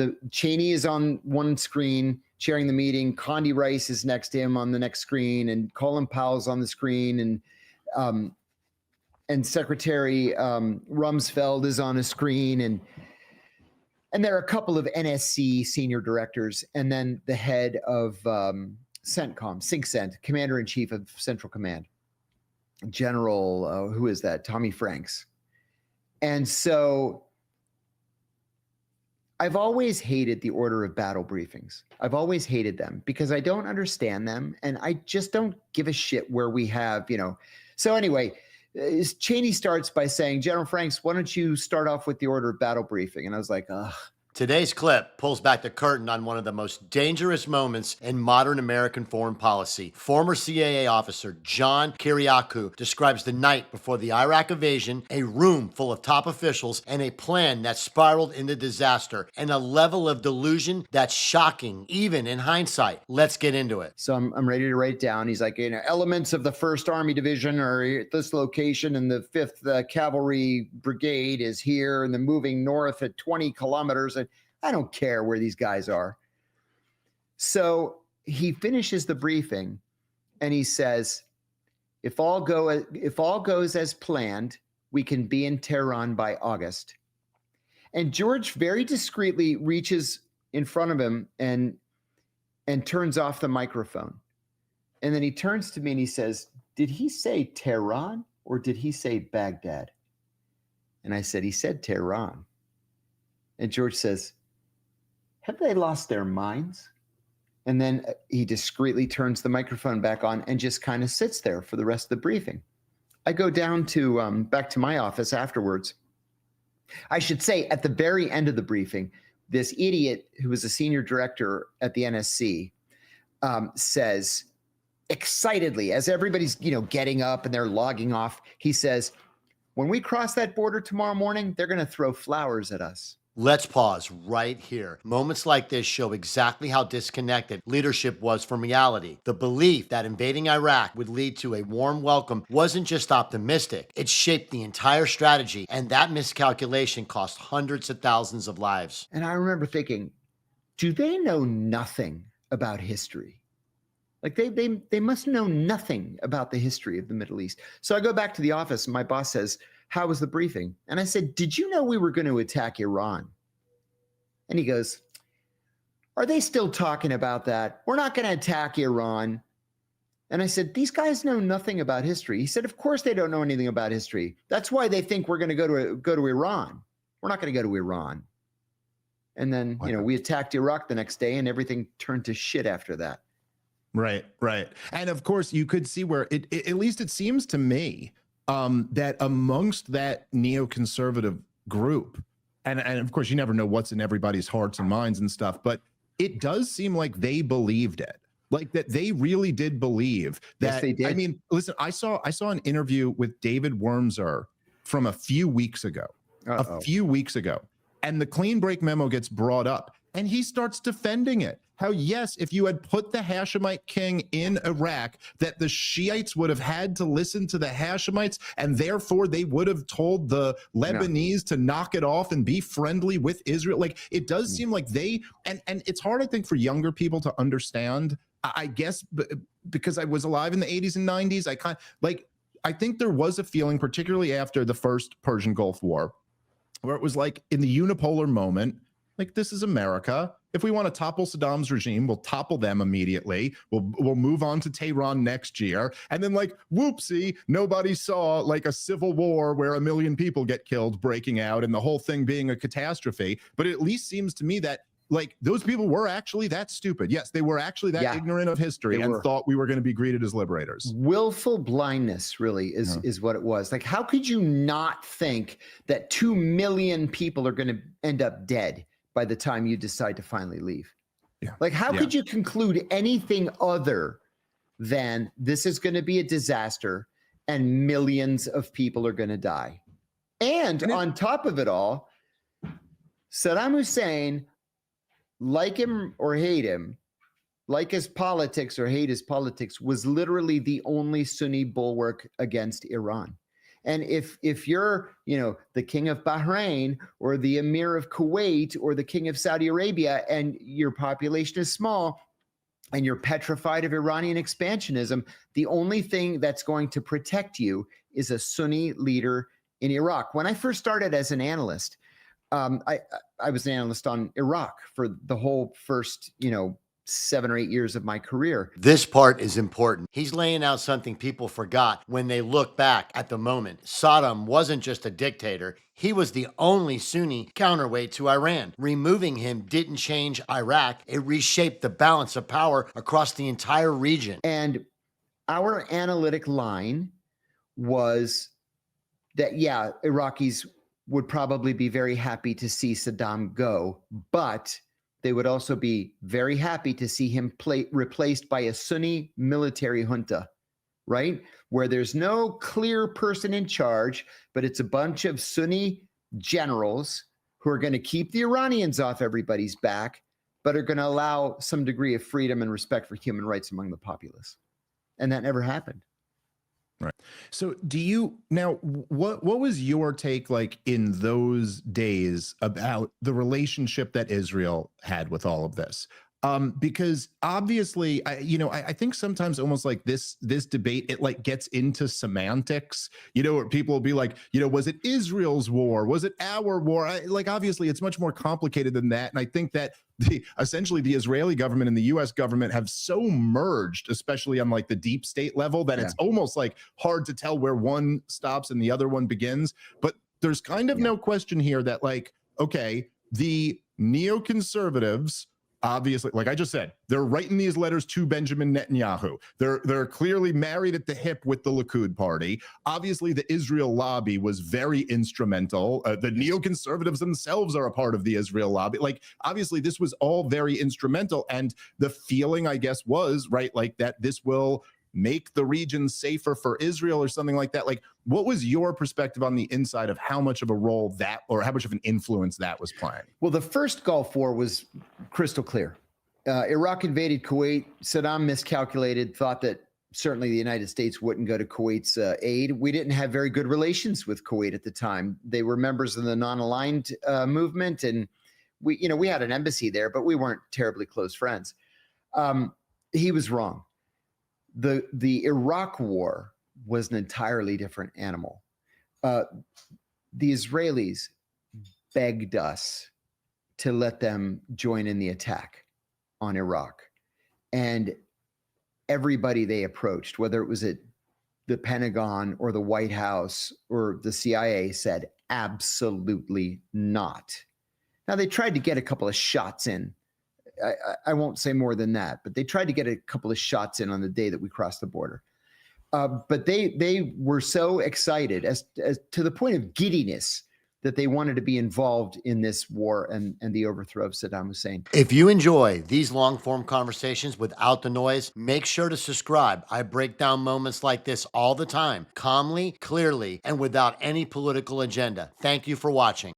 the Cheney is on one screen chairing the meeting. Condi Rice is next to him on the next screen, and Colin Powell's on the screen, and Secretary Rumsfeld is on a screen, and there are a couple of NSC senior directors, and then the head of CENTCOM, SyncCent, Commander-in-Chief of Central Command, General, who is that? Tommy Franks. And so I've always hated the order of battle briefings. I've always hated them because I don't understand them, and I just don't give a shit where we have, So anyway, Cheney starts by saying, General Franks, why don't you start off with the order of battle briefing? And I was like, ugh. Today's clip pulls back the curtain on one of the most dangerous moments in modern American foreign policy. Former CAA officer John Kiriakou describes the night before the Iraq invasion, a room full of top officials, and a plan that spiraled into disaster, and a level of delusion that's shocking, even in hindsight. Let's get into it. So I'm ready to write down. He's like, elements of the 1st Army Division are at this location, and the 5th Cavalry Brigade is here, and they're moving north at 20 kilometers. I don't care where these guys are. So he finishes the briefing and he says, if all goes as planned, we can be in Tehran by August. And George very discreetly reaches in front of him and turns off the microphone. And then he turns to me and he says, did he say Tehran or did he say Baghdad? And I said, he said Tehran. And George says, have they lost their minds? And then he discreetly turns the microphone back on and just kind of sits there for the rest of the briefing. I go down to back to my office afterwards. I should say at the very end of the briefing, this idiot who was a senior director at the NSC says excitedly, as everybody's getting up and they're logging off, he says, when we cross that border tomorrow morning, they're going to throw flowers at us. Let's pause right here. Moments like this show exactly how disconnected leadership was from reality. The belief that invading Iraq would lead to a warm welcome wasn't just optimistic. It shaped the entire strategy, and that miscalculation cost hundreds of thousands of lives. And I remember thinking, do they know nothing about history? Like they must know nothing about the history of the Middle East. So I go back to the office and my boss says, how was the briefing? And I said, did you know we were going to attack Iran? And he goes, are they still talking about that? We're not going to attack Iran. And I said, these guys know nothing about history. He said, of course they don't know anything about history. That's why they think we're going to go to Iran. We're not going to go to Iran. And then, we attacked Iraq the next day and everything turned to shit after that. Right. And of course you could see where at least it seems to me that amongst that neoconservative group, and of course you never know what's in everybody's hearts and minds and stuff, but it does seem like they believed it, like that they really did believe that. Yes, they did. I mean, listen, I saw an interview with David Wurmser from a few weeks ago, and the clean break memo gets brought up and he starts defending it. How, yes, if you had put the Hashemite king in Iraq, that the Shiites would have had to listen to the Hashemites, and therefore they would have told the Lebanese to knock it off and be friendly with Israel. Like, it does seem like they, and it's hard, I think, for younger people to understand, I guess, because I was alive in the 80s and 90s. I think there was a feeling, particularly after the first Persian Gulf War, where it was like in the unipolar moment, like, this is America. If we want to topple Saddam's regime, we'll topple them immediately. We'll move on to Tehran next year. And then, like, whoopsie, nobody saw like a civil war where 1 million people get killed breaking out and the whole thing being a catastrophe. But it at least seems to me that, like, those people were actually that stupid. Yes, they were actually that ignorant of history and thought we were going to be greeted as liberators. Willful blindness really is what it was. Like, how could you not think that 2 million people are going to end up dead by the time you decide to finally leave? Like, how could you conclude anything other than this is going to be a disaster and millions of people are going to die? And on top of it all, Saddam Hussein, like him or hate him, like his politics or hate his politics, was literally the only Sunni bulwark against Iran. And if you're, the king of Bahrain or the emir of Kuwait or the king of Saudi Arabia, and your population is small and you're petrified of Iranian expansionism, the only thing that's going to protect you is a Sunni leader in Iraq. When I first started as an analyst, I was an analyst on Iraq for the whole first, 7 or 8 years of my career. This part is important. He's laying out something people forgot when they look back at the moment. Saddam wasn't just a dictator. He was the only Sunni counterweight to Iran. Removing him didn't change Iraq. It reshaped the balance of power across the entire region. And our analytic line was that, yeah, Iraqis would probably be very happy to see Saddam go, but they would also be very happy to see him replaced by a Sunni military junta, right? Where there's no clear person in charge, but it's a bunch of Sunni generals who are going to keep the Iranians off everybody's back, but are going to allow some degree of freedom and respect for human rights among the populace. And that never happened. Right. So what was your take like in those days about the relationship that Israel had with all of this? Because obviously, I think sometimes almost like this debate, it like gets into semantics, where people will be like, was it Israel's war? Was it our war? Obviously, it's much more complicated than that. And I think that essentially the Israeli government and the US government have so merged, especially on like the deep state level, that it's almost like hard to tell where one stops and the other one begins. But there's kind of no question here that okay, the neoconservatives, obviously, like I just said, they're writing these letters to Benjamin Netanyahu. They're clearly married at the hip with the Likud party. Obviously, the Israel lobby was very instrumental. The neoconservatives themselves are a part of the Israel lobby. Obviously, this was all very instrumental. And the feeling, I guess, was, right, that this will make the region safer for Israel or something like that. What was your perspective on the inside of how much of a role that, or how much of an influence that was playing? Well, the first Gulf War was crystal clear. Iraq invaded Kuwait. Saddam miscalculated, thought that certainly the United States wouldn't go to Kuwait's aid. We didn't have very good relations with Kuwait at the time. They were members of the non-aligned movement, and we had an embassy there, but we weren't terribly close friends. He was wrong. The Iraq war was an entirely different animal. The Israelis begged us to let them join in the attack on Iraq. And everybody they approached, whether it was at the Pentagon or the White House or the CIA, said absolutely not. Now, they tried to get a couple of shots in. I won't say more than that, but they tried to get a couple of shots in on the day that we crossed the border. But they were so excited as to the point of giddiness that they wanted to be involved in this war and the overthrow of Saddam Hussein. If you enjoy these long-form conversations without the noise, make sure to subscribe. I break down moments like this all the time, calmly, clearly, and without any political agenda. Thank you for watching.